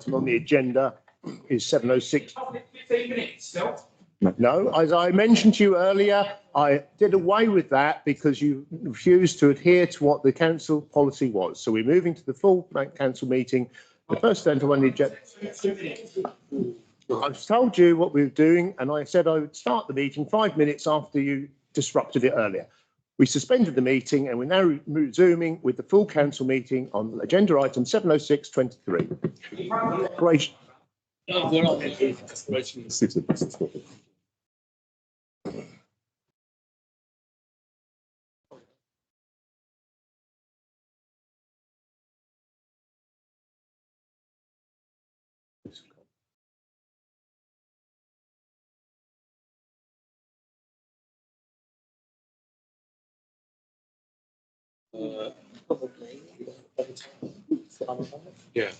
item on the agenda is 706. 15 minutes still. No, as I mentioned to you earlier, I did away with that because you refused to adhere to what the council policy was. So we're moving to the full council meeting. The first item on the agenda. I've told you what we were doing, and I said I would start the meeting 5 minutes after you disrupted it earlier. We suspended the meeting, and we're now resuming with the full council meeting on agenda item 706.23. Declaration. Yeah.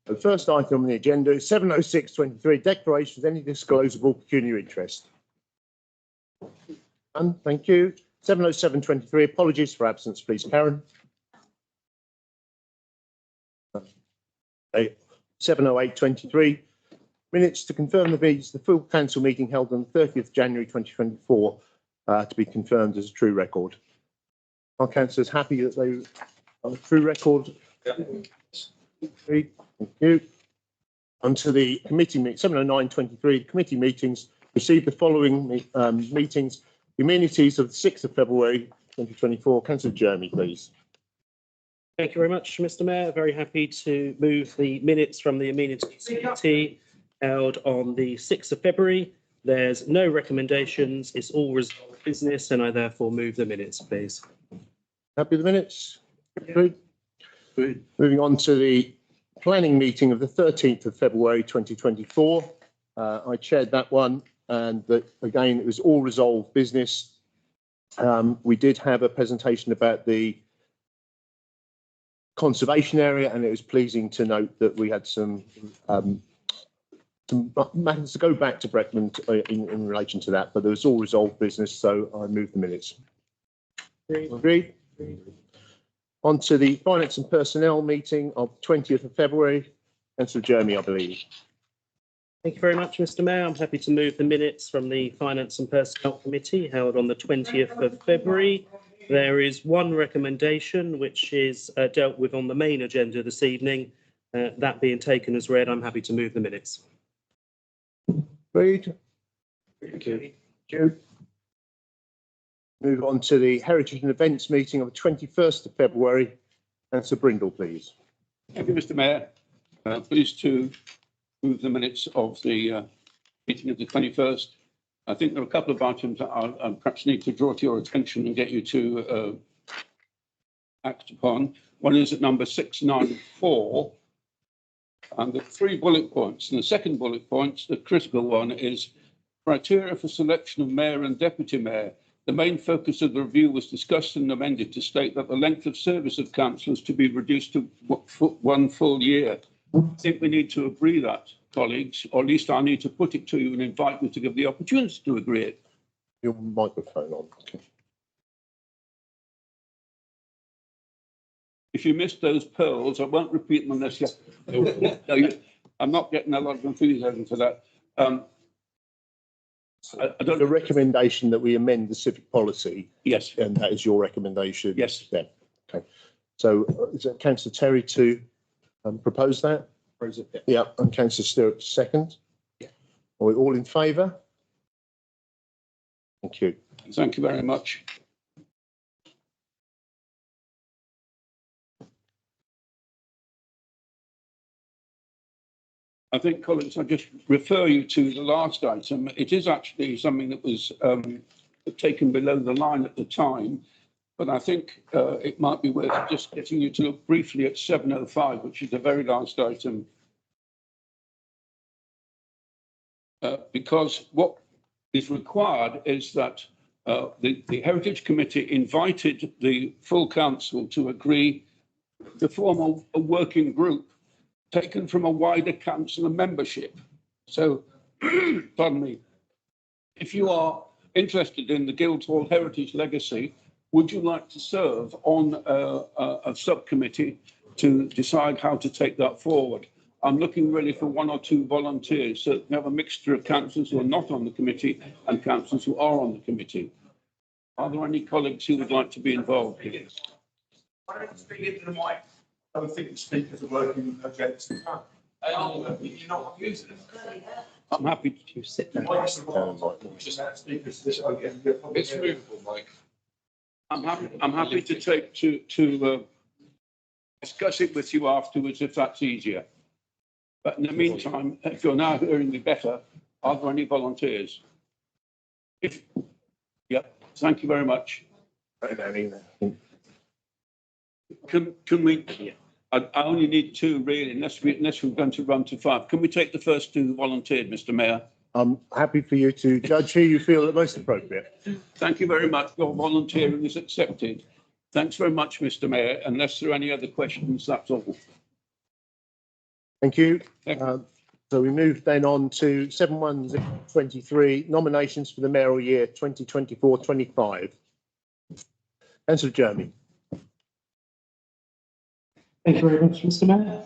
The first item on the agenda is 706.23, declaration of any disclosable pecuniary interest. And thank you. 707.23, apologies for absence, please, Karen. 708.23, minutes to confirm the full council meeting held on 30th January 2024 to be confirmed as a true record. Are councillors happy that they are a true record? Thank you. Onto the committee meeting, 709.23, committee meetings. Received the following meetings. The amenities of the 6th of February 2024. Councillor Jeremy, please. Thank you very much, Mr. Mayor. Very happy to move the minutes from the amenities committee held on the 6th of February. There's no recommendations. It's all resolved business, and I therefore move the minutes, please. Happy with the minutes? Good. Good. Moving on to the planning meeting of the 13th of February 2024. I chaired that one, and again, it was all resolved business. We did have a presentation about the conservation area, and it was pleasing to note that we had some matters to go back to Bretland in relation to that, but there was all resolved business, so I moved the minutes. Agreed. On to the finance and personnel meeting of 20th of February. Councillor Jeremy, I believe. Thank you very much, Mr. Mayor. I'm happy to move the minutes from the Finance and Personnel Committee held on the 20th of February. There is one recommendation which is dealt with on the main agenda this evening. That being taken as read, I'm happy to move the minutes. Agreed. Thank you. Move on to the Heritage and Events meeting of the 21st of February. Councillor Brindle, please. Thank you, Mr. Mayor. Pleased to move the minutes of the meeting of the 21st. I think there are a couple of items that I perhaps need to draw to your attention and get you to act upon. One is at number 694, and the 3 bullet points. And the second bullet point, the critical one, is criteria for selection of mayor and deputy mayor. The main focus of the review was discussed and amended to state that the length of service of councillors to be reduced to 1 full year. I think we need to agree that, colleagues, or at least I need to put it to you and invite you to give the opportunity to agree it. Your microphone on. Okay. If you missed those pearls, I won't repeat them unless you... No, I'm not getting a lot of enthusiasm for that. I don't... The recommendation that we amend the civic policy. Yes. And that is your recommendation. Yes. Then. Okay. So is it Councillor Terry to propose that? Or is it? Yeah. And Councillor Stewart to second. Yeah. Are we all in favour? Thank you. Thank you very much. I think, colleagues, I just refer you to the last item. It is actually something that was taken below the line at the time, but I think it might be worth just getting you to look briefly at 705, which is the very last item. Because what is required is that the Heritage Committee invited the full council to agree to form a working group taken from a wider council and membership. So, pardon me, if you are interested in the Guildhall Heritage Legacy, would you like to serve on a subcommittee to decide how to take that forward? I'm looking really for 1 or 2 volunteers, so we have a mixture of councillors who are not on the committee and councillors who are on the committee. Are there any colleagues who would like to be involved in this? I don't speak into the mic. I don't think the speakers are working against the time. You're not using it. I'm happy to. Sit down. It's movable, Mike. I'm happy to take to discuss it with you afterwards if that's easier. But in the meantime, if you're now hearing me better, are there any volunteers? Yeah, thank you very much. Can we? I only need 2 really, unless we're going to run to 5. Can we take the first 2 who volunteered, Mr. Mayor? I'm happy for you to judge who you feel the most appropriate. Thank you very much. Your volunteering is accepted. Thanks very much, Mr. Mayor. Unless there are any other questions, that's all. Thank you. Thank you. So we move then on to 71023, nominations for the mayoral year 2024-25. Councillor Jeremy. Thank you very much, Mr. Mayor.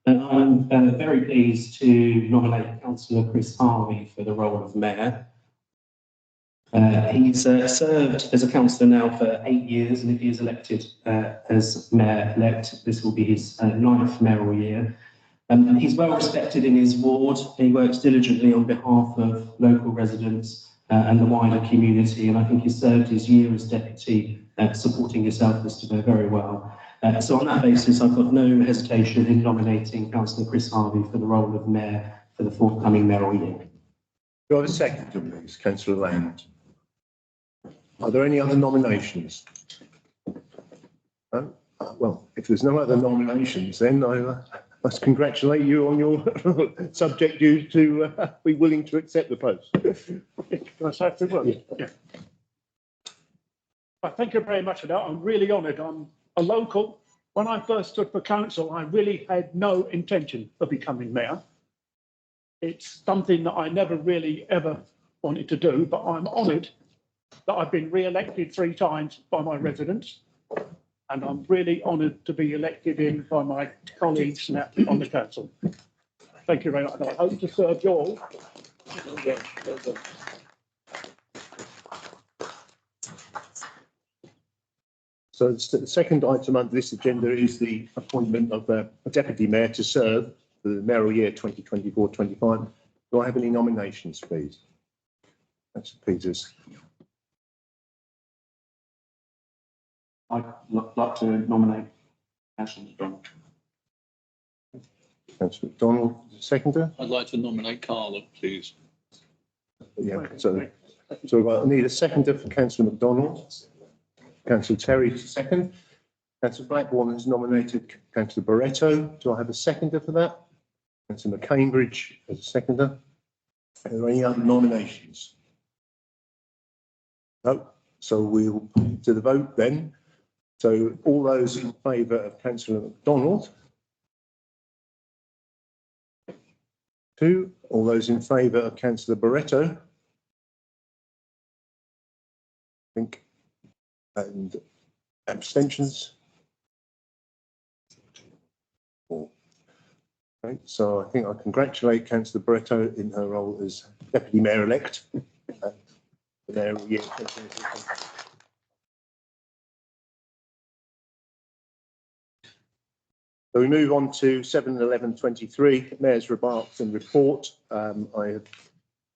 I'm very pleased to nominate Councillor Chris Harvey for the role of mayor. He's served as a councillor now for 8 years, and if he is elected as mayor-elect, this will be his 9th mayoral year. He's well respected in his ward. He works diligently on behalf of local residents and the wider community, and I think he's served his year as deputy, supporting yourself, Mr. Mayor, very well. So on that basis, I've got no hesitation in nominating Councillor Chris Harvey for the role of mayor for the forthcoming mayoral year. Do I have a seconder, please? Councillor Land. Are there any other nominations? No? Well, if there's no other nominations, then I must congratulate you on your subject due to be willing to accept the post. Can I say a few words? Yeah. Thank you very much for that. I'm really honoured. I'm a local. When I first stood for council, I really had no intention of becoming mayor. It's something that I never really ever wanted to do, but I'm honoured that I've been re-elected 3 times by my residents, and I'm really honoured to be elected in by my colleagues now on the council. Thank you very much. I hope to serve you all. So the second item under this agenda is the appointment of a deputy mayor to serve for the mayoral year 2024-25. Do I have any nominations, please? Councillor Peters. I'd like to nominate Councillor McDonald. Councillor McDonald, seconder. I'd like to nominate Carla, please. Yeah, so I need a seconder for Councillor McDonald. Councillor Terry to second. Councillor Blackburn has nominated Councillor Barretto. Do I have a seconder for that? Councillor McCambridge as a seconder. Are there any other nominations? No. So we'll put to the vote then. So all those in favour of Councillor McDonald? 2. All those in favour of Councillor Barretto? I think. And abstentions? 4. Okay, so I think I congratulate Councillor Barretto in her role as Deputy Mayor-elect. There we go. So we move on to 7/11/23, Mayor's remarks and report. I have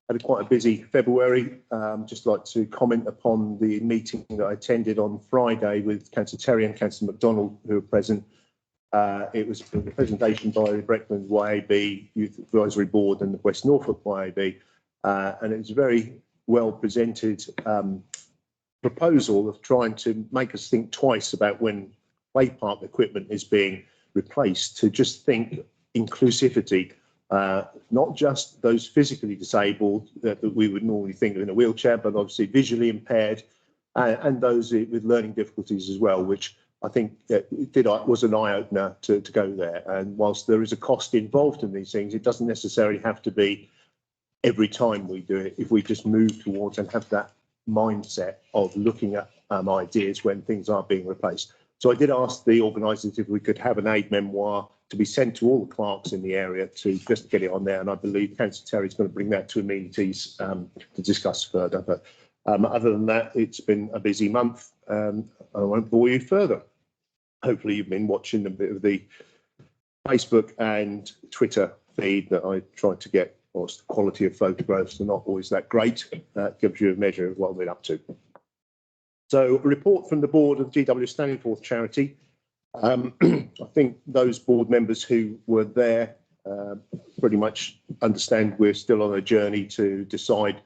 had quite a busy February. Just like to comment upon the meeting that I attended on Friday with Councillor Terry and Councillor McDonald, who were present. It was a presentation by the Breckland YAB Youth Advisory Board and the West Norfolk YAB, and it was a very well presented proposal of trying to make us think twice about when play park equipment is being replaced, to just think inclusivity. Not just those physically disabled that we would normally think of in a wheelchair, but obviously visually impaired and those with learning difficulties as well, which I think was an eye-opener to go there. And whilst there is a cost involved in these things, it doesn't necessarily have to be every time we do it, if we just move towards and have that mindset of looking at ideas when things are being replaced. So I did ask the organisers if we could have an aid memoir to be sent to all the clerks in the area to just get it on there. And I believe Councillor Terry's going to bring that to amenities to discuss further. But other than that, it's been a busy month. I won't bore you further. Hopefully you've been watching a bit of the Facebook and Twitter feed that I tried to get. Whilst the quality of photographs are not always that great, that gives you a measure of what we're up to. So a report from the board of GW Standing Forth charity. I think those board members who were there pretty much understand we're still on a journey to decide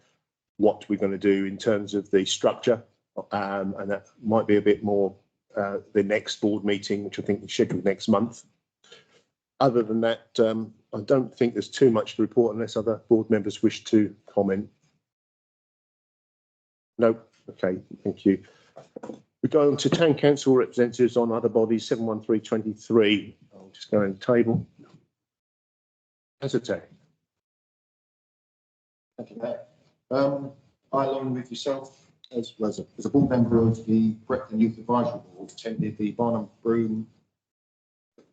what we're going to do in terms of the structure, and that might be a bit more the next board meeting, which I think is scheduled next month. Other than that, I don't think there's too much to report unless other board members wish to comment. No, okay, thank you. We go on to Town Council representatives on other bodies, 71323. I'll just go around the table. As a tech. Thank you, Matt. I, along with yourself, as a board member of the Brecton Youth Advisory Board, attended the Barnum Broom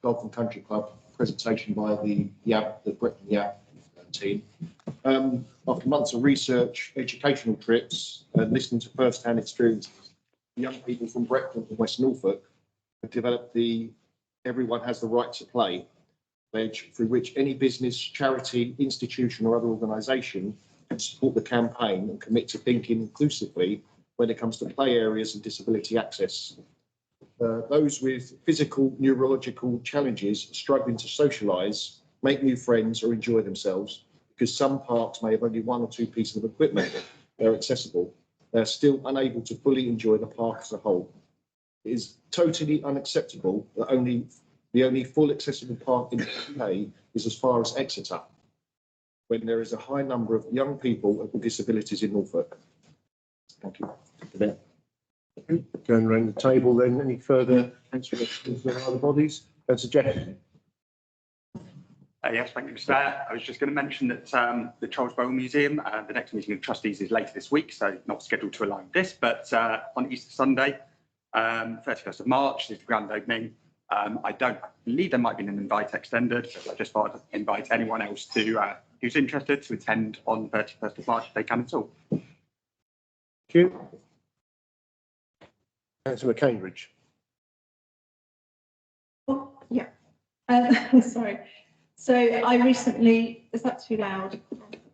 Golf and Country Club presentation by the Brecton YAP team. After months of research, educational trips, and listening to first-hand experiences, young people from Brecton and West Norfolk have developed the Everyone Has the Right to Play pledge, through which any business, charity, institution or other organisation can support the campaign and commit to thinking inclusively when it comes to play areas and disability access. Those with physical, neurological challenges struggling to socialise, make new friends or enjoy themselves, because some parks may have only one or two pieces of equipment that are accessible, they are still unable to fully enjoy the park as a whole. It is totally unacceptable that the only full accessible park in the UK is as far as Exeter, when there is a high number of young people with disabilities in Norfolk. Thank you. Going around the table then, any further council representatives of other bodies? Councillor Jeff. Yes, thank you, Mr. Mayor. I was just going to mention that the Charles Bowl Museum, the next meeting of trustees is later this week, so not scheduled to align with this, but on Easter Sunday, 31st of March, is the grand opening. I don't believe there might be an invite extended, so I just thought I'd invite anyone else to who's interested to attend on 31st of March if they can at all. Thank you. Councillor Cambridge. Oh, yeah. Sorry. So I recently, is that too loud?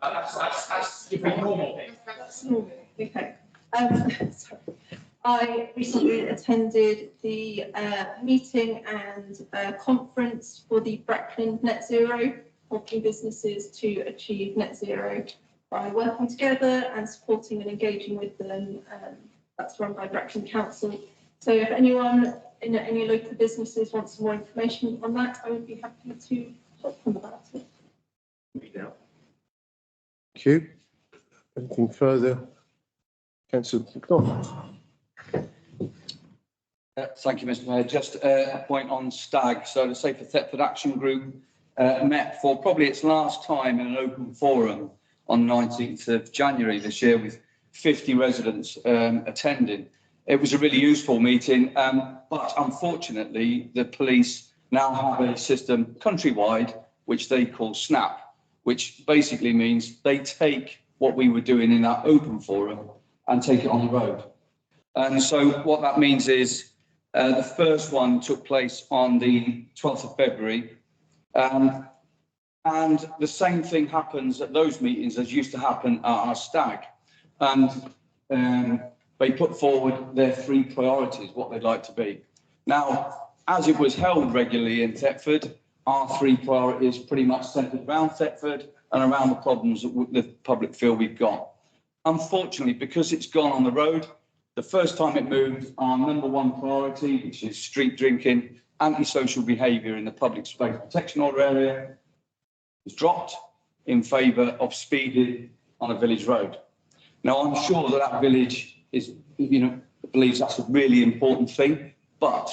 That's normal. That's normal. Okay. Sorry. I recently attended the meeting and conference for the Brecton Net Zero, helping businesses to achieve net zero by working together and supporting and engaging with them. That's run by Brecton Council. So if anyone in any local businesses wants some more information on that, I would be happy to talk to them about it. Thank you. Anything further? Councillor McDonald. Thank you, Mr. Mayor. Just a point on STAG. So the Safer Thetford Action Group met for probably its last time in an open forum on 19th of January this year with 50 residents attending. It was a really useful meeting, but unfortunately the police now have a system countrywide which they call SNAP, which basically means they take what we were doing in that open forum and take it on the road. And so what that means is the first one took place on the 12th of February. And the same thing happens at those meetings as used to happen at our STAG. And they put forward their 3 priorities, what they'd like to be. Now, as it was held regularly in Thetford, our 3 priorities pretty much centred around Thetford and around the problems that the public feel we've got. Unfortunately, because it's gone on the road, the first time it moved, our #1 priority, which is street drinking, antisocial behaviour in the public space protection order area, was dropped in favour of speeding on a village road. Now, I'm sure that that village is, believes that's a really important thing, but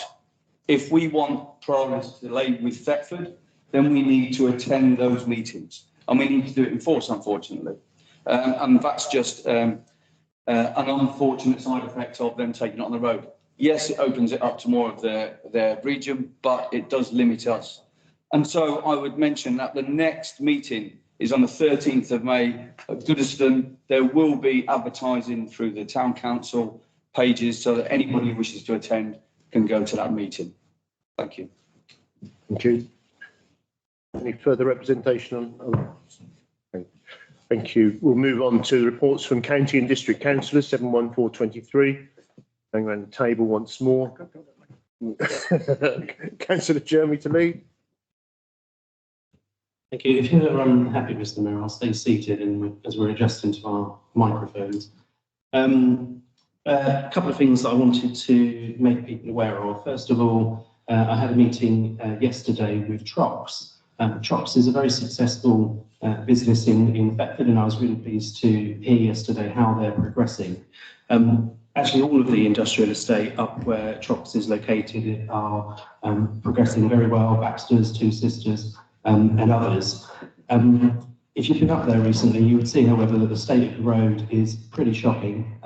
if we want priorities to lay with Thetford, then we need to attend those meetings. and we need to do it in force, unfortunately. And that's just an unfortunate side effect of them taking it on the road. Yes, it opens it up to more of their region, but it does limit us. And so I would mention that the next meeting is on the 13th of May at Goodiston. There will be advertising through the town council pages so that anybody who wishes to attend can go to that meeting. Thank you. Thank you. Any further representation on? Thank you. We'll move on to reports from county and district councillors, 71423. Going around the table once more. Councillor Jeremy to lead. Thank you. If you're happy, Mr. Mayor, I'll stay seated as we're adjusting to our microphones. A couple of things that I wanted to make people aware of. First of all, I had a meeting yesterday with Trox. Trox is a very successful business in Thetford, and I was really pleased to hear yesterday how they're progressing. Actually, all of the industrial estate up where Trox is located are progressing very well. Baxter's, Two Sisters, and others. If you've been up there recently, you would see, however, that the state of the road is pretty shocking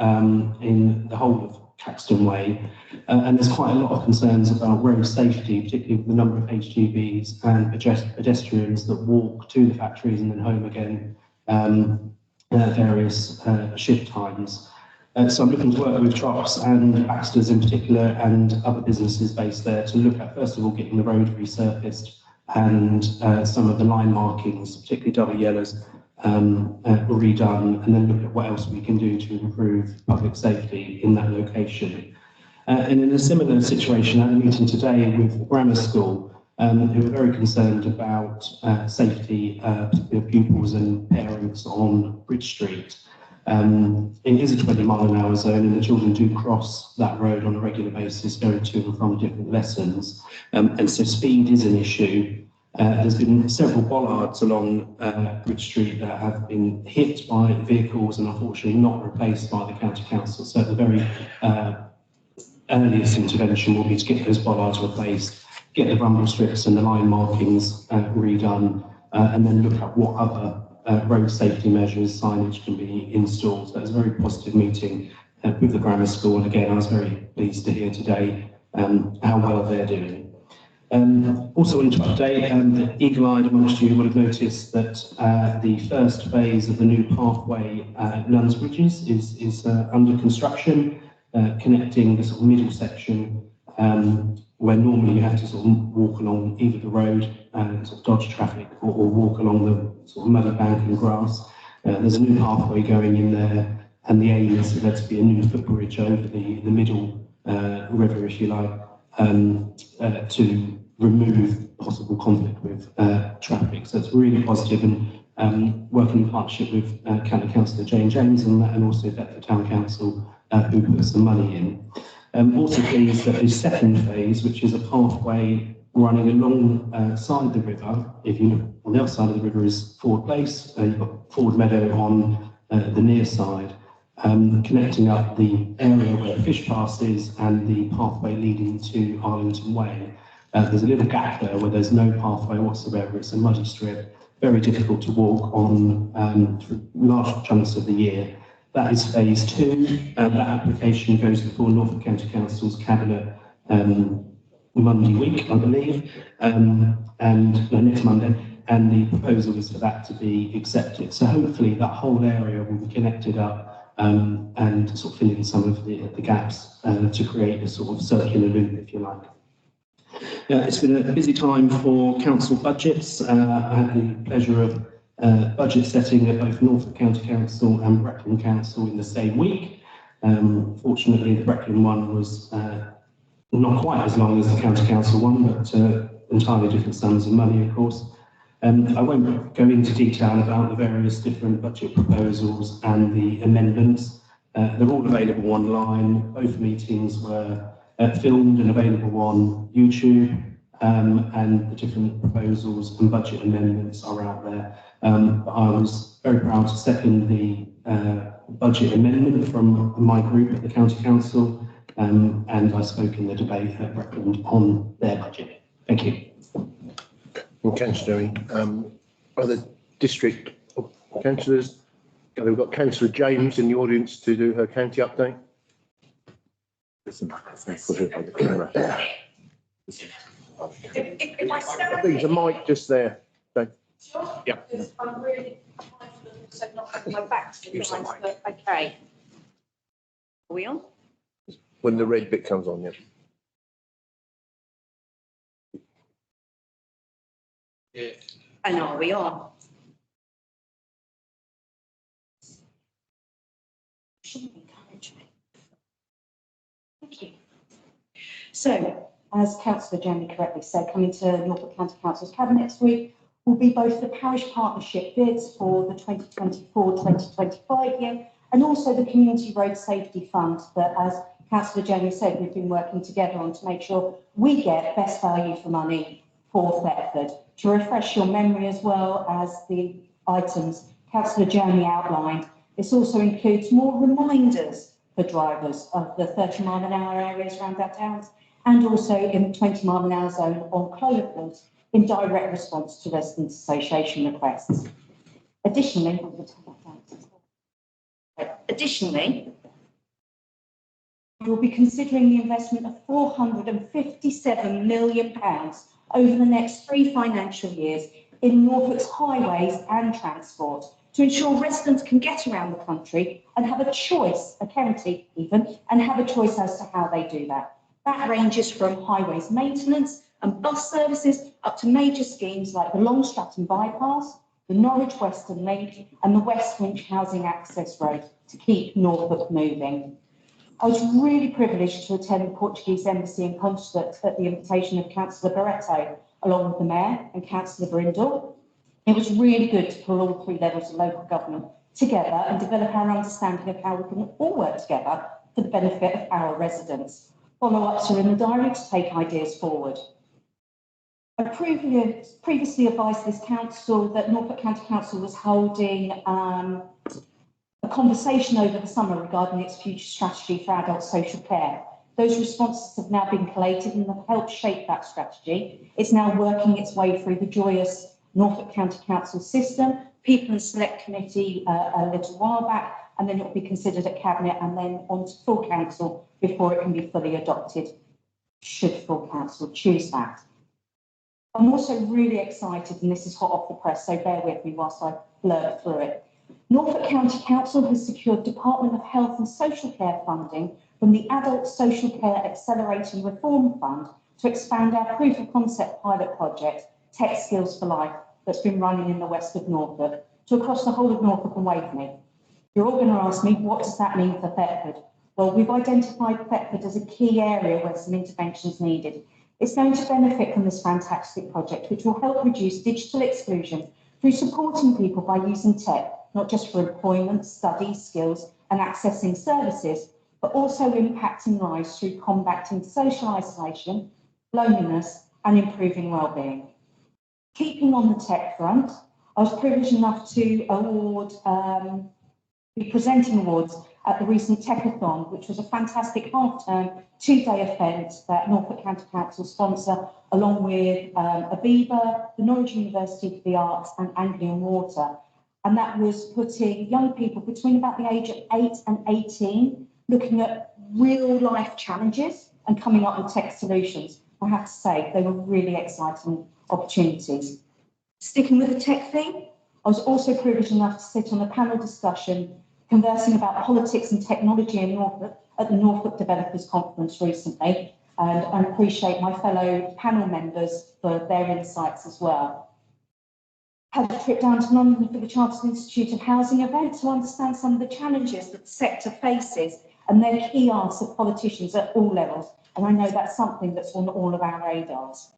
in the whole of Caxton Way, and there's quite a lot of concerns about road safety, particularly with the number of HGVs and pedestrians that walk to the factories and then home again at various shift times. So I'm looking to work with Trox and Baxter's in particular and other businesses based there to look at, first of all, getting the road resurfaced and some of the line markings, particularly double yellows, redone, and then look at what else we can do to improve public safety in that location. And in a similar situation, I had a meeting today with the grammar school, who are very concerned about safety, particularly of pupils and parents on Bridge Street. It is a 20-mile-an-hour zone, and the children do cross that road on a regular basis, going to and from different lessons. And so speed is an issue. There's been several bollards along Bridge Street that have been hit by vehicles and unfortunately not replaced by the county council. So the very earliest intervention will be to get those bollards replaced, get the rumble strips and the line markings redone, and then look at what other road safety measures, signage can be installed. So it was a very positive meeting with the grammar school. And again, I was very pleased to hear today how well they're doing. Also wanted to update, eagle-eyed amongst you would have noticed that the first phase of the new pathway at Nuns Bridges is under construction, connecting the sort of middle section where normally you have to sort of walk along either the road and sort of dodge traffic or walk along the sort of muddy bank and grass. There's a new pathway going in there, and the aim is for there to be a new footbridge over the middle river, if you like, to remove possible conflict with traffic. So it's really positive, and working in partnership with County Councillor Jane James and also Thetford Town Council, who put some money in. Also pleased that the second phase, which is a pathway running alongside the river, if you look on the other side of the river is Ford Place, you've got Ford Meadow on the near side, connecting up the area where the fish pass is and the pathway leading to Arlington Way. There's a little gap there where there's no pathway whatsoever. It's a muddy strip, very difficult to walk on for large chunks of the year. That is phase 2. That application goes before Norfolk County Council's Cabinet Monday week, I believe, and next Monday, and the proposal is for that to be accepted. So hopefully that whole area will be connected up and sort of fill in some of the gaps to create a sort of circular loop, if you like. It's been a busy time for council budgets. I had the pleasure of budget setting at both Norfolk County Council and Brecon Council in the same week. Fortunately, the Brecon one was not quite as long as the County Council one, but entirely different sums of money, of course. I won't go into detail about the various different budget proposals and the amendments. They're all available online. Both meetings were filmed and available on YouTube, and the different proposals and budget amendments are out there. I was very proud to second the budget amendment from my group at the County Council, and I spoke in the debate at Brecon on their budget. Thank you. Well, Councillor, are there district councillors. We've got Councillor James in the audience to do her county update. There's a mic just there. Yeah. I'm really confident, so not having my back to the lines, but okay. Are we on? When the red bit comes on, yeah. And are we on? Shouldn't encourage me. Thank you. So, as Councillor Jamie correctly said, coming to Norfolk County Council's Cabinet next week will be both the parish partnership bids for the 2024-2025 year and also the Community Road Safety Fund that, as Councillor Jamie said, we've been working together on to make sure we get best value for money for Thetford. To refresh your memory as well as the items Councillor Jamie outlined, this also includes more reminders for drivers of the 30-mile-an-hour areas around our towns and also in the 20-mile-an-hour zone on Cloverfields in direct response to residents' association requests. Additionally, we will be considering the investment of £457 million over the next 3 financial years in Norfolk's highways and transport to ensure residents can get around the country and have a choice, a county even, and have a choice as to how they do that. That ranges from highways maintenance and bus services up to major schemes like the Long Stratton Bypass, the Norwich Western Link and the West Winch Housing Access Road to keep Norfolk moving. I was really privileged to attend the Portuguese Embassy and Consulate at the invitation of Councillor Barreto, along with the Mayor and Councillor Brindle. It was really good to pull all 3 levels of local government together and develop our understanding of how we can all work together for the benefit of our residents. Follow-ups are in the diary to take ideas forward. I previously advised this council that Norfolk County Council was holding a conversation over the summer regarding its future strategy for adult social care. Those responses have now been collated and have helped shape that strategy. It's now working its way through the joyous Norfolk County Council system, People and Select Committee a little while back, and then it will be considered at Cabinet and then on to full council before it can be fully adopted, should full council choose that. I'm also really excited, and this is hot off the press, so bear with me whilst I blur through it. Norfolk County Council has secured Department of Health and Social Care funding from the Adult Social Care Accelerating Reform Fund to expand our proof of concept pilot project, Tech Skills for Life, that's been running in the west of Norfolk to across the whole of Norfolk and Waveney. You're all going to ask me, what does that mean for Thetford? Well, we've identified Thetford as a key area where some interventions needed. It's going to benefit from this fantastic project, which will help reduce digital exclusion through supporting people by using tech, not just for employment, study, skills and accessing services, but also impacting lives through combating social isolation, loneliness and improving wellbeing. Keeping on the tech front, I was privileged enough to be presenting awards at the recent Techathon, which was a fantastic half-term, 2-day event that Norfolk County Council sponsor, along with Aviva, the Norwich University for the Arts and Anglian Water. And that was putting young people between about the age of 8 and 18, looking at real life challenges and coming up with tech solutions. I have to say, they were really exciting opportunities. Sticking with the tech theme, I was also privileged enough to sit on a panel discussion conversing about politics and technology in Norfolk at the Norfolk Developers Conference recently, and I appreciate my fellow panel members for their insights as well. Had a trip down to London for the Chartered Institute of Housing event to understand some of the challenges that the sector faces and their key asks of politicians at all levels, and I know that's something that's on all of our radars.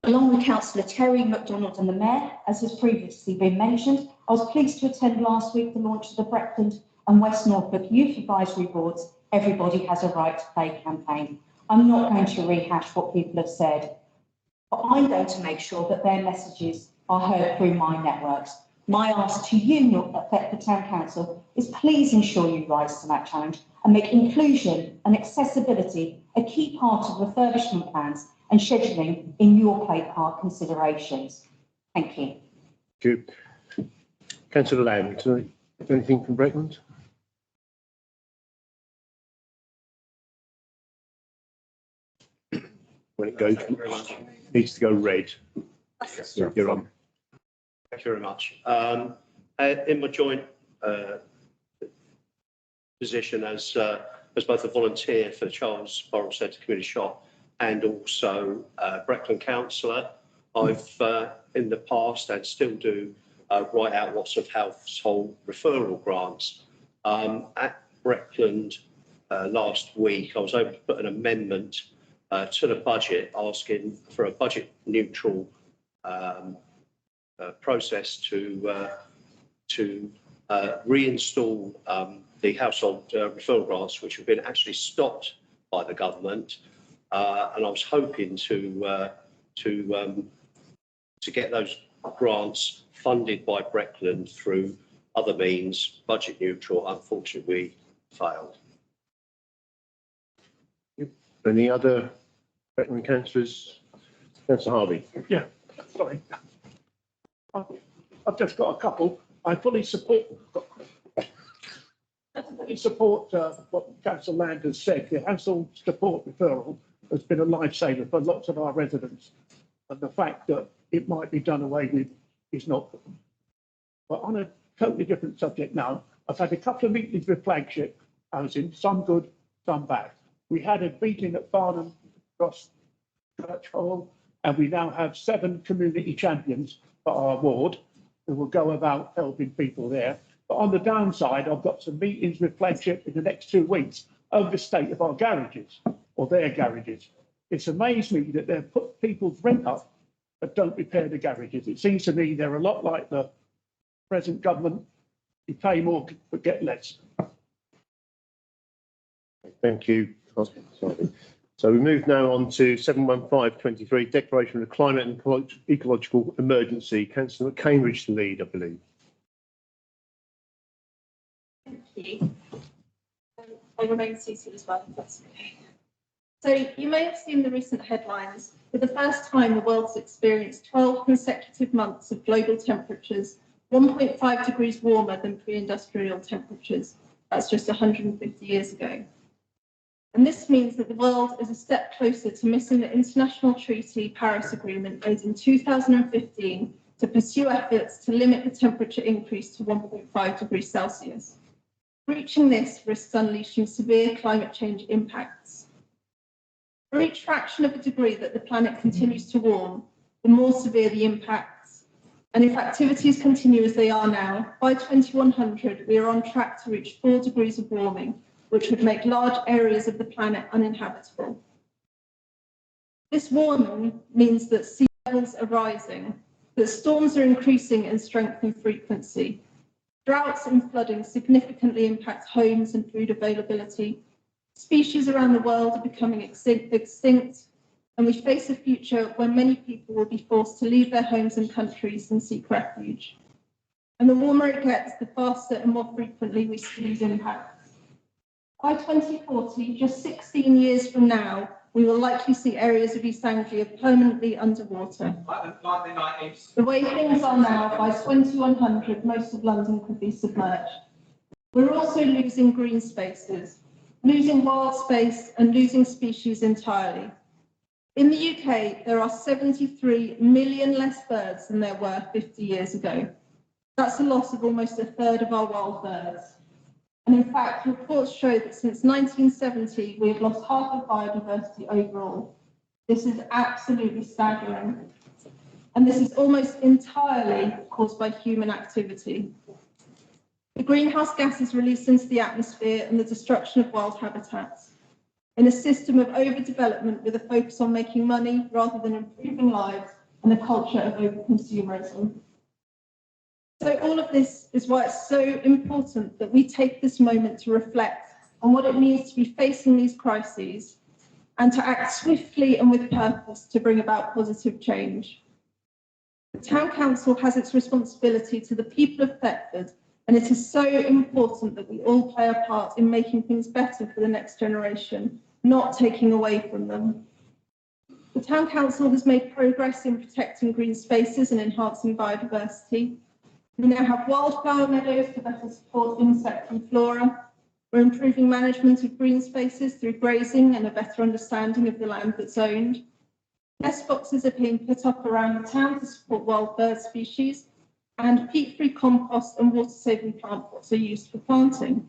Along with Councillor Terry MacDonald and the Mayor, as has previously been mentioned, I was pleased to attend last week the launch of the Breckland and West Norfolk Youth Advisory Board's Everybody Has a Right to Play campaign. I'm not going to rehash what people have said, but I'm going to make sure that their messages are heard through my networks. My ask to you at Thetford Town Council is please ensure you rise to that challenge and make inclusion and accessibility a key part of refurbishment plans and scheduling in your plate park considerations. Thank you. Thank you. Councillor Lamb, anything from Breckland? When it goes, needs to go red. You're on. Thank you very much. In my joint position as both a volunteer for the Charles Borrell Centre Community Shop and also Breckland councillor, I've in the past and still do write out lots of household referral grants. At Breckland last week, I was able to put an amendment to the budget asking for a budget neutral process to reinstall the household referral grants, which have been actually stopped by the government, and I was hoping to get those grants funded by Breckland through other means, budget neutral. Unfortunately, we failed. Any other Breckland councillors? Councillor Harvey. Yeah, sorry. I've just got a couple. I fully support what Councillor Land has said. The household support referral has been a lifesaver for lots of our residents, and the fact that it might be done away with is not. But on a totally different subject now, I've had a couple of meetings with flagship housing, some good, some bad. We had a meeting at Farnham Cross Church Hall, and we now have 7 community champions for our ward who will go about helping people there. But on the downside, I've got some meetings with flagship in the next 2 weeks over the state of our garages, or their garages. It's amazed me that they've put people's rent up but don't repair the garages. It seems to me they're a lot like the present government. You pay more but get less. Thank you. So we move now on to 71523, Declaration of Climate and Ecological Emergency. Councillor Cambridge to lead, I believe. Thank you. I remain seated as well, if that's okay. So you may have seen the recent headlines. For the first time, the world's experienced 12 consecutive months of global temperatures 1.5 degrees warmer than pre-industrial temperatures. That's just 150 years ago. And this means that the world is a step closer to missing the international treaty Paris Agreement made in 2015 to pursue efforts to limit the temperature increase to 1.5 degrees Celsius. Reaching this risks unleashing severe climate change impacts. For each fraction of a degree that the planet continues to warm, the more severe the impacts. And if activities continue as they are now, by 2100, we are on track to reach 4 degrees of warming, which would make large areas of the planet uninhabitable. This warming means that sea levels are rising, that storms are increasing in strength and frequency. Droughts and flooding significantly impact homes and food availability. Species around the world are becoming extinct, and we face a future where many people will be forced to leave their homes and countries and seek refuge. And the warmer it gets, the faster and more frequently we see these impacts. By 2040, just 16 years from now, we will likely see areas of East Anglia permanently underwater. The way things are now, by 2100, most of London could be submerged. We're also losing green spaces, losing wild space and losing species entirely. In the UK, there are 73 million less birds than there were 50 years ago. That's a loss of almost a third of our wild birds. And in fact, reports show that since 1970, we have lost half of biodiversity overall. This is absolutely staggering. And this is almost entirely caused by human activity. The greenhouse gases released into the atmosphere and the destruction of wild habitats. In a system of overdevelopment with a focus on making money rather than improving lives and a culture of overconsumerism. So all of this is why it's so important that we take this moment to reflect on what it means to be facing these crises and to act swiftly and with purpose to bring about positive change. The Town Council has its responsibility to the people of Thetford, and it is so important that we all play a part in making things better for the next generation, not taking away from them. The Town Council has made progress in protecting green spaces and enhancing biodiversity. We now have wildflower meadows to better support insect and flora. We're improving management of green spaces through grazing and a better understanding of the land that's owned. Nest boxes are being put up around the town to support wild bird species, and peat-free compost and water-saving plant pots are used for planting.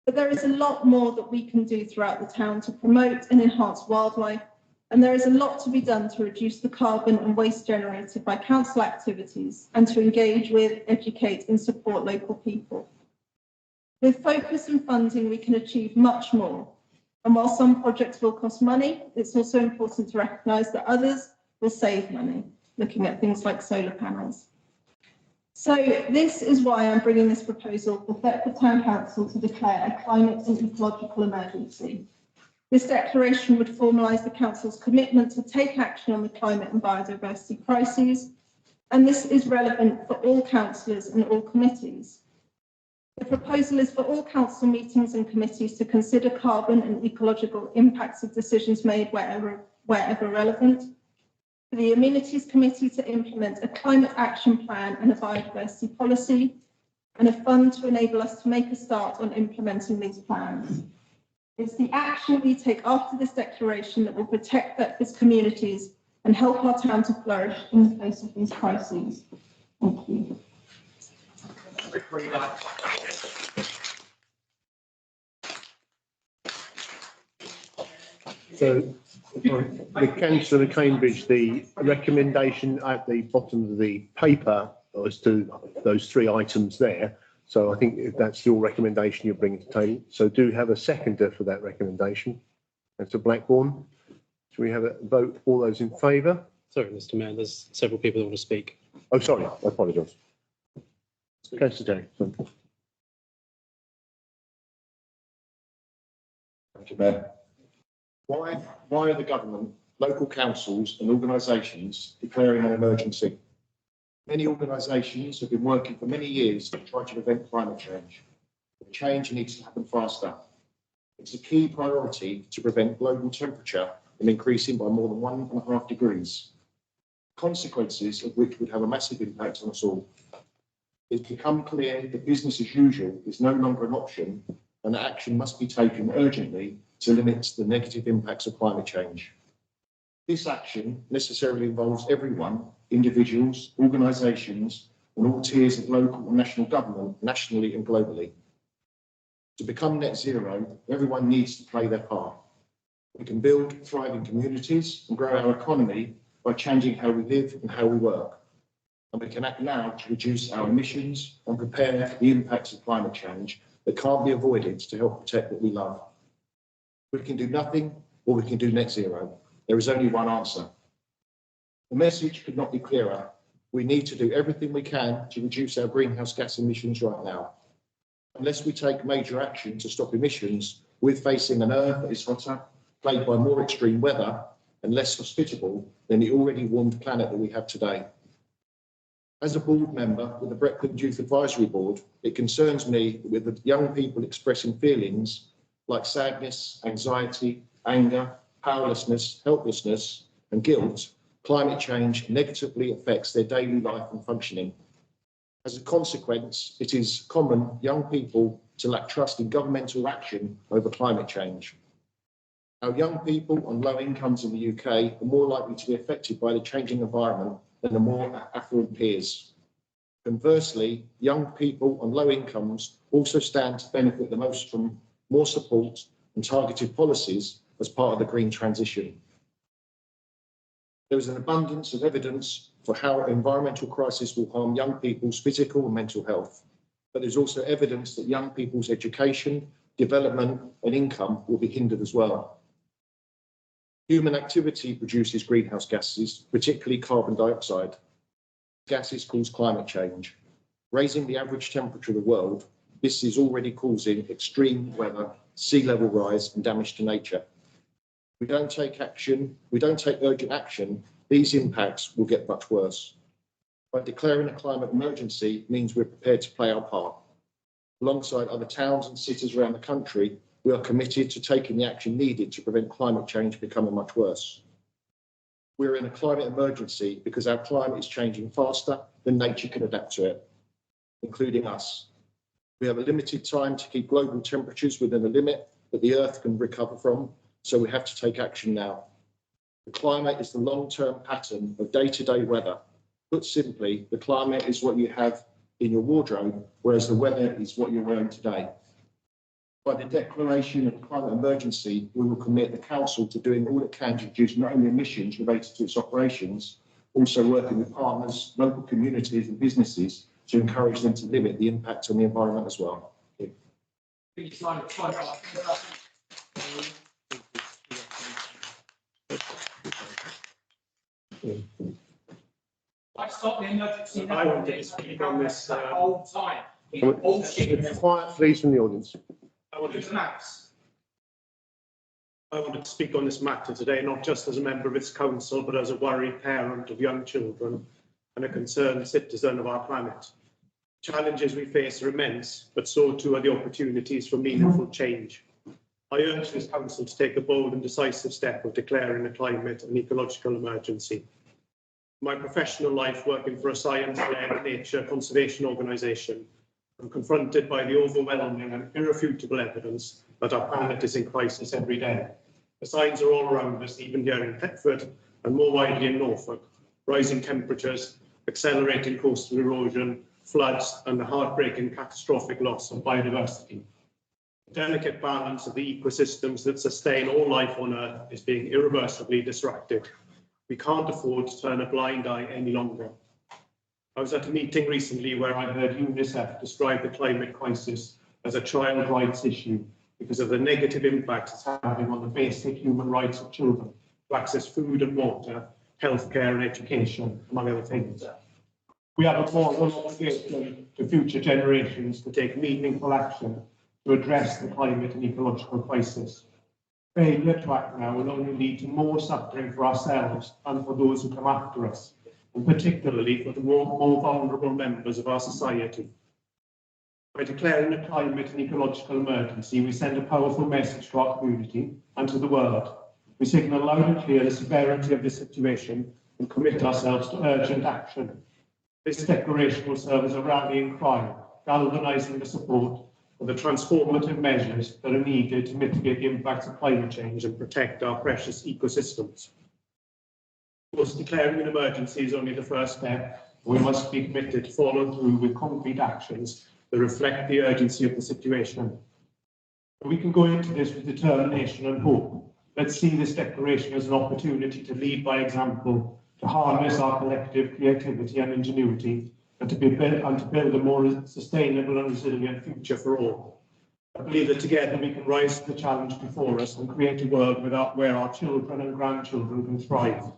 But there is a lot more that we can do throughout the town to promote and enhance wildlife, and there is a lot to be done to reduce the carbon and waste generated by council activities and to engage with, educate and support local people. With focus and funding, we can achieve much more. And while some projects will cost money, it's also important to recognise that others will save money, looking at things like solar panels. So this is why I'm bringing this proposal for Thetford Town Council to declare a climate and ecological emergency. This declaration would formalise the council's commitment to take action on the climate and biodiversity crises, and this is relevant for all councillors and all committees. The proposal is for all council meetings and committees to consider carbon and ecological impacts of decisions made wherever relevant, for the Amenities Committee to implement a climate action plan and a biodiversity policy, and a fund to enable us to make a start on implementing these plans. It's the action we take after this declaration that will protect Thetford's communities and help our town to flourish in the face of these crises. Thank you. So, the Councillor Cambridge, the recommendation at the bottom of the paper was to those three items there. So I think if that's your recommendation, you're bringing to the table. So do have a seconder for that recommendation. Councillor Blackburn. Should we have a vote? All those in favour? Sorry, Mr. Mayor, there's several people that want to speak. Oh, sorry, I apologise. Councillor Terry. Sorry. Thank you, Mayor. Why are the government, local councils and organisations declaring an emergency? Many organisations have been working for many years to try to prevent climate change. The change needs to happen faster. It's a key priority to prevent global temperature from increasing by more than 1.5 degrees, consequences of which would have a massive impact on us all. It's become clear that business as usual is no longer an option, and that action must be taken urgently to limit the negative impacts of climate change. This action necessarily involves everyone, individuals, organisations, and all tiers of local and national government, nationally and globally. To become net zero, everyone needs to play their part. We can build thriving communities and grow our economy by changing how we live and how we work. And we can act now to reduce our emissions and prepare for the impacts of climate change that can't be avoided to help protect what we love. We can do nothing, or we can do net zero. There is only one answer. The message could not be clearer. We need to do everything we can to reduce our greenhouse gas emissions right now. Unless we take major action to stop emissions, we're facing an Earth that is hotter, plagued by more extreme weather and less hospitable than the already warmed planet that we have today. As a board member with the Breckland Youth Advisory Board, it concerns me that with the young people expressing feelings like sadness, anxiety, anger, powerlessness, helplessness and guilt, climate change negatively affects their daily life and functioning. As a consequence, it is common young people to lack trust in governmental action over climate change. Our young people on low incomes in the UK are more likely to be affected by the changing environment than the more affluent peers. Conversely, young people on low incomes also stand to benefit the most from more support and targeted policies as part of the green transition. There is an abundance of evidence for how environmental crisis will harm young people's physical and mental health, but there's also evidence that young people's education, development and income will be hindered as well. Human activity produces greenhouse gases, particularly carbon dioxide. Gases cause climate change. Raising the average temperature of the world, this is already causing extreme weather, sea level rise and damage to nature. We don't take urgent action, these impacts will get much worse. By declaring a climate emergency means we're prepared to play our part. Alongside other towns and cities around the country, we are committed to taking the action needed to prevent climate change becoming much worse. We're in a climate emergency because our climate is changing faster than nature can adapt to it. including us. We have a limited time to keep global temperatures within a limit that the Earth can recover from, so we have to take action now. The climate is the long-term pattern of day-to-day weather. Put simply, the climate is what you have in your wardrobe, whereas the weather is what you're wearing today. By the declaration of climate emergency, we will commit the council to doing all it can to reduce not only emissions related to its operations, also working with partners, local communities and businesses to encourage them to limit the impact on the environment as well. Thank you. I stopped the emergency. I wanted to speak on this. The whole time. Quiet, please, from the audience. I wanted to speak on this matter today, not just as a member of its council, but as a worried parent of young children and a concerned citizen of our planet. Challenges we face are immense, but so too are the opportunities for meaningful change. I urge this council to take a bold and decisive step of declaring a climate and ecological emergency. My professional life working for a science-led nature conservation organisation, I'm confronted by the overwhelming and irrefutable evidence that our planet is in crisis every day. The signs are all around us, even here in Thetford and more widely in Norfolk. Rising temperatures, accelerating coastal erosion, floods and the heartbreaking catastrophic loss of biodiversity. The delicate balance of the ecosystems that sustain all life on Earth is being irreversibly disrupted. We can't afford to turn a blind eye any longer. I was at a meeting recently where I heard UNICEF describe the climate crisis as a child rights issue because of the negative impact it's having on the basic human rights of children to access food and water, healthcare and education, among other things. We have a moral obligation to future generations to take meaningful action to address the climate and ecological crisis. Failure to act now will only lead to more suffering for ourselves and for those who come after us, and particularly for the more vulnerable members of our society. By declaring a climate and ecological emergency, we send a powerful message to our community and to the world. We signal loud and clear the severity of this situation and commit ourselves to urgent action. This declaration will serve as a rallying cry, galvanising the support for the transformative measures that are needed to mitigate the impacts of climate change and protect our precious ecosystems. Of course, declaring an emergency is only the first step. We must be committed to follow through with concrete actions that reflect the urgency of the situation. We can go into this with determination and hope. Let's see this declaration as an opportunity to lead by example, to harness our collective creativity and ingenuity, and to build a more sustainable and resilient future for all. I believe that together we can rise to the challenge before us and create a world where our children and grandchildren can thrive.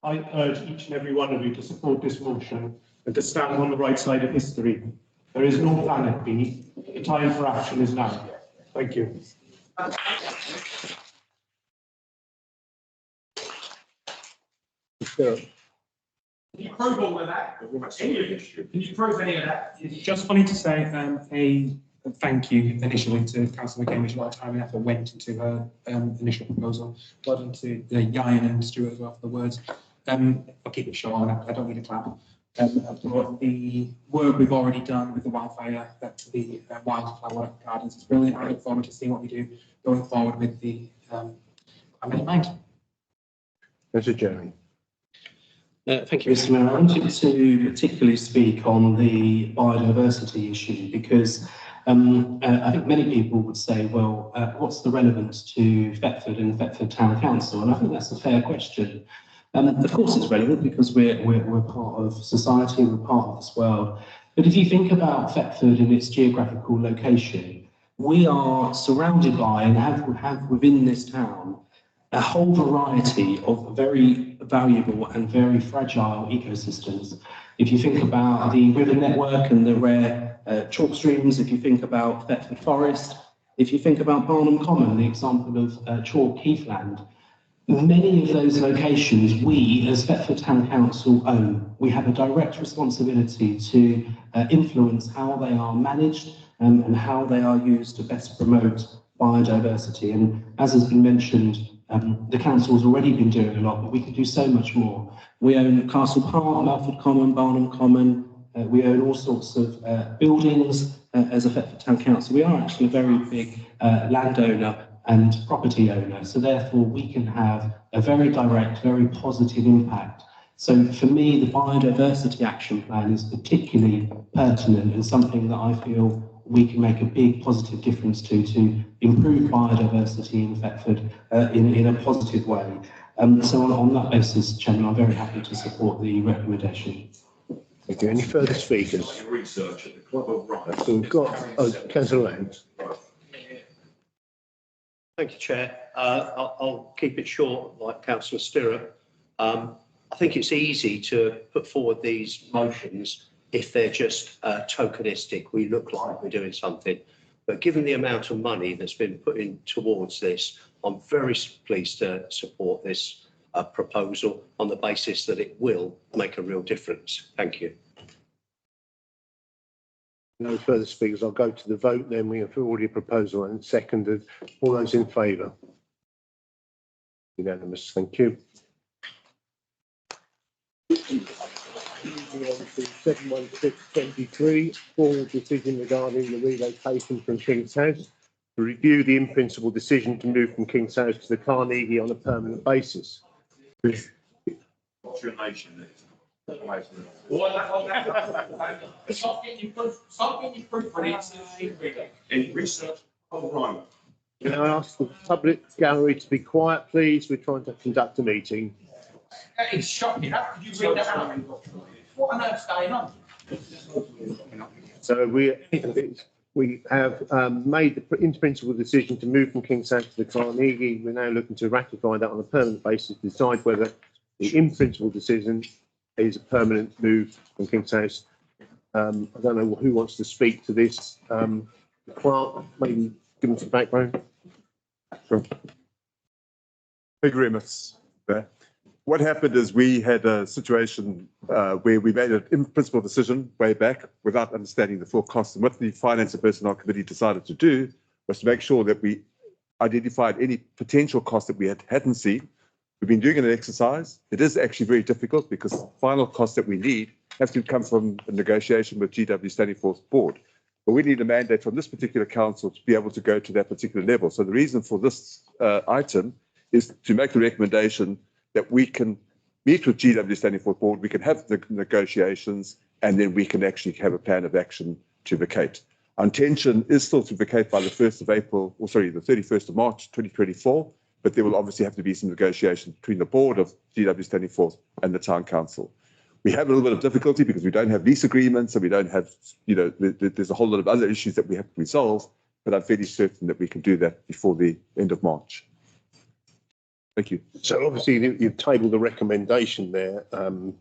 I urge each and every one of you to support this motion and to stand on the right side of history. There is no planet B. The time for action is now. Thank you. Can you prove all of that? Can you prove any of that? Just wanted to say a thank you initially to Councillor Cambridge. A lot of time and effort went into her initial proposal. Well done to Ian and Stuart as well for the words. I'll keep it short. I don't need a clap. The work we've already done with the wildfire, the wildflower gardens is brilliant. I look forward to seeing what we do going forward with the climate in mind. Mr. Jeremy. Thank you, Mr. Mayor. I wanted to particularly speak on the biodiversity issue because I think many people would say, well, what's the relevance to Thetford and Thetford Town Council? And I think that's a fair question. Of course it's relevant because we're part of society, we're part of this world. But if you think about Thetford and its geographical location, we are surrounded by and have within this town a whole variety of very valuable and very fragile ecosystems. If you think about the river network and the rare chalk streams, if you think about Thetford Forest, if you think about Barnham Common, the example of chalk heathland, many of those locations we as Thetford Town Council own. We have a direct responsibility to influence how they are managed and how they are used to best promote biodiversity. And as has been mentioned, the council has already been doing a lot, but we can do so much more. We own Castle Park, Melford Common, Barnham Common, we own all sorts of buildings as a Thetford Town Council. We are actually a very big landowner and property owner, so therefore we can have a very direct, very positive impact. So for me, the biodiversity action plan is particularly pertinent and something that I feel we can make a big positive difference to improve biodiversity in Thetford in a positive way. So on that basis, Chairman, I'm very happy to support the recommendation. Thank you. Any further speakers? Research at the Club of Rights. So we've got, Councillor Lang. Thank you, Chair. I'll keep it short, like Councillor Stirrup. I think it's easy to put forward these motions if they're just tokenistic. We look like we're doing something. But given the amount of money that's been put in towards this, I'm very pleased to support this proposal on the basis that it will make a real difference. Thank you. No further speakers. I'll go to the vote then. We have already a proposal and seconded. All those in favour? Unanimous. Thank you. 71623, formal decision regarding the relocation from King's House. To review the in-principle decision to move from King's House to the Carnegie on a permanent basis. What's your nation? In research, all right. Can I ask the public gallery to be quiet, please? We're trying to conduct a meeting. That is shocking. How could you read that out? What on earth's going on? So we have made the in-principle decision to move from King's House to the Carnegie. We're now looking to ratify that on a permanent basis, decide whether the in-principle decision is a permanent move from King's House. I don't know who wants to speak to this. The clerk, maybe give us the background. Sure. Thank you very much. What happened is we had a situation where we made an in-principle decision way back without understanding the full costs. And what the Finance and Personnel Committee decided to do was to make sure that we identified any potential costs that we hadn't seen. We've been doing an exercise. It is actually very difficult because the final costs that we need have to come from a negotiation with GW standing for board. But we need a mandate from this particular council to be able to go to that particular level. So the reason for this item is to make the recommendation that we can meet with GW standing for board, we can have the negotiations, and then we can actually have a plan of action to vacate. Our intention is still to vacate by the 1st of April, or sorry, the 31st of March 2024, but there will obviously have to be some negotiation between the board of GW standing for and the town council. We have a little bit of difficulty because we don't have lease agreements and we don't have, there's a whole lot of other issues that we have to resolve, but I'm fairly certain that we can do that before the end of March. Thank you. So obviously you've tabled the recommendation there. So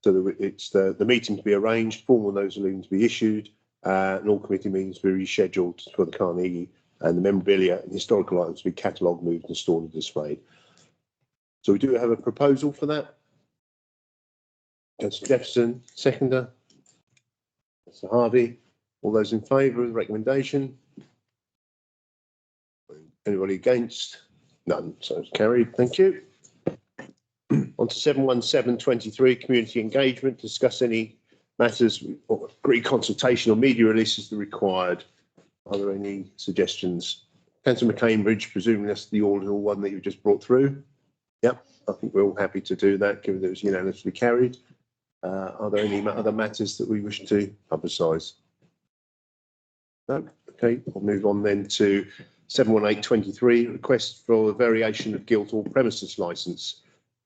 that it's the meeting to be arranged, formal resolution to be issued, and all committee meetings to be rescheduled for the Carnegie, and the memorabilia and historical items to be catalogued, moved and stored and displayed. So we do have a proposal for that. Councillor Jefferson, seconder. Councillor Harvey, all those in favour of the recommendation? Anybody against? None, so it's carried. Thank you. On to 71723, community engagement. Discuss any matters or agree consultation or media releases that are required. Are there any suggestions? Councillor McCambridge, presuming that's the ordinal one that you've just brought through. Yep, I think we're all happy to do that, given that it was unanimously carried. Are there any other matters that we wish to publicise? No? Okay, we'll move on then to 71823, request for a variation of Guildhall premises licence.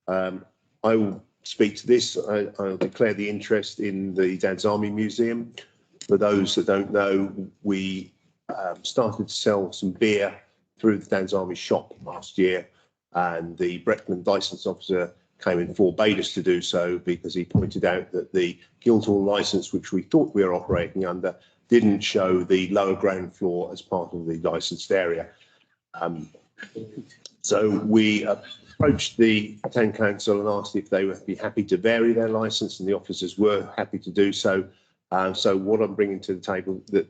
I will speak to this. I'll declare the interest in the Dad's Army Museum. For those that don't know, we started to sell some beer through the Dad's Army shop last year, and the Breckland licence officer came and forbade us to do so because he pointed out that the Guildhall licence, which we thought we were operating under, didn't show the lower ground floor as part of the licensed area. So we approached the town council and asked if they would be happy to vary their licence, and the officers were happy to do so. So what I'm bringing to the table that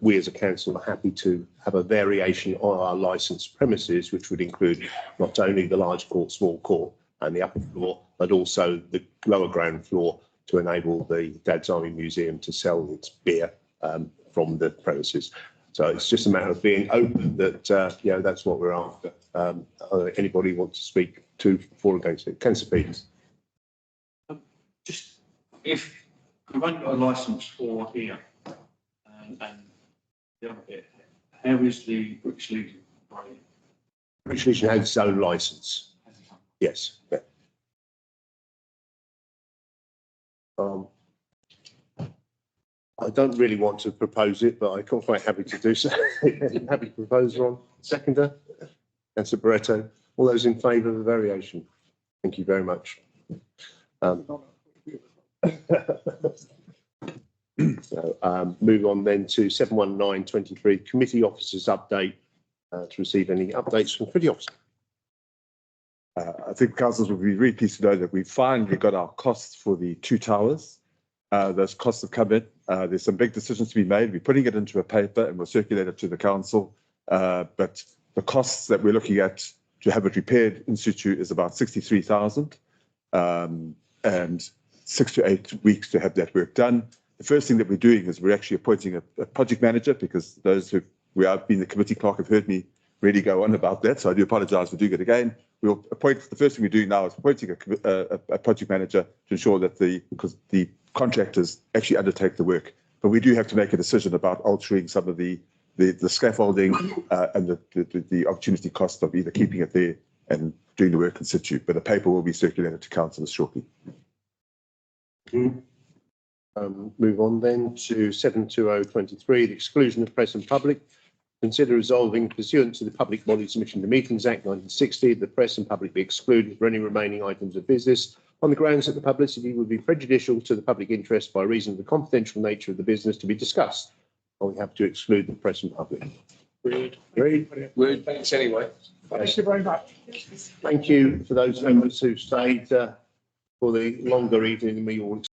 we as a council are happy to have a variation on our licensed premises, which would include not only the large court, small court and the upper floor, but also the lower ground floor to enable the Dad's Army Museum to sell its beer from the premises. So it's just a matter of being open that, you know, that's what we're after. Anybody want to speak to, for, or against it? Councillor Peters. Just if we've only got a licence for here and the other bit, how is the British Legion operating? British Legion has its own licence. Yes. Yeah. I don't really want to propose it, but I'm quite happy to do so. Happy to propose, Ron. Seconder? Councillor Barretto. All those in favour of the variation? Thank you very much. So, move on then to 71923, committee officers update, to receive any updates from committee officer. I think councillors will be really pleased to know that we finally got our costs for the 2 towers. Those costs have come in. There's some big decisions to be made. We're putting it into a paper and we'll circulate it to the council. But the costs that we're looking at to have it repaired in situ is about 63,000, and 6 to 8 weeks to have that work done. The first thing that we're doing is we're actually appointing a project manager, because those who I've been the committee clerk have heard me really go on about that. So I do apologise for doing it again. We'll appoint, the first thing we do now is appointing a project manager to ensure that because the contractors actually undertake the work. But we do have to make a decision about altering some of the scaffolding and the opportunity cost of either keeping it there and doing the work in situ. But the paper will be circulated to councillors shortly. Move on then to 72023, the exclusion of press and public. Consider resolving pursuant to the Public Bodies Submission to Meetings Act 1960, the press and public be excluded for any remaining items of business on the grounds that the publicity would be prejudicial to the public interest by reason of the confidential nature of the business to be discussed. Are we have to exclude the press and public? Agreed. Word, thanks anyway. Thank you very much. Thank you for those members who stayed for the longer evening than we all